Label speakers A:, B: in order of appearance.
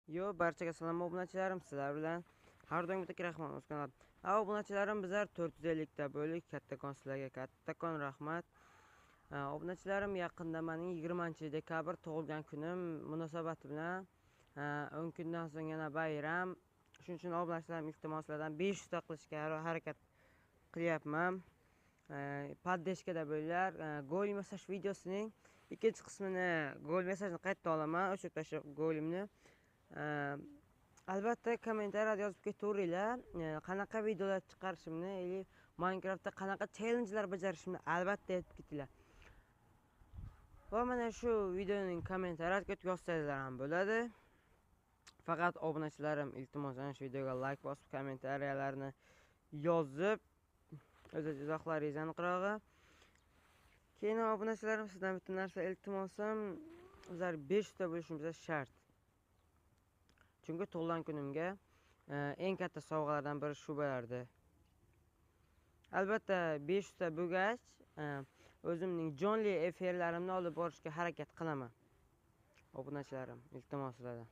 A: Yo, barchaga salom obunachilarim, sizlar bilan har doimgidek rahmat o'z kanal. Obunachilarim, bizlar 450 ta bo'ldik. Kattakon sizlarga kattakon rahmat. Obunachilarim, yaqinda mening 20-dekabr tug'ilgan kunim munosabati bilan 10 kundan so'ng yana bayram. Shuning uchun obunachilarim, iltimos sizlardan 500 ta qilishga harakat qilyapman. Poddeshkada bo'linglar. Gol mesaj videosining ikkinchi qismini, gol mesajni qayta olaman. O'sha yerda golimni albatta kommentariyada yozib ketaveringlar. Qanaqa videolar chiqarishimni, Minecraftda qanaqa challengelar bajarishimni albatta aytib ketinglar. Va mana shu videoning kommentariyasiga yozsanglar ham bo'ladi. Faqat obunachilarim, iltimos ana shu videoga like bosib, kommentariyalarni yozib, o'z izohlaringizni aniqrog'i. Keyin obunachilarim, sizdan bitta narsa iltimosim, bizlar 500 ta bo'lishimiz shart. Chunki tug'ilgan kunimga eng katta sovg'alardan biri shu bo'lardi. Albatta 500 ta bo'lgach, o'zimning jonli efirlarimni olib borishga harakat qilaman. Obunachilarim, iltimos sizlardan.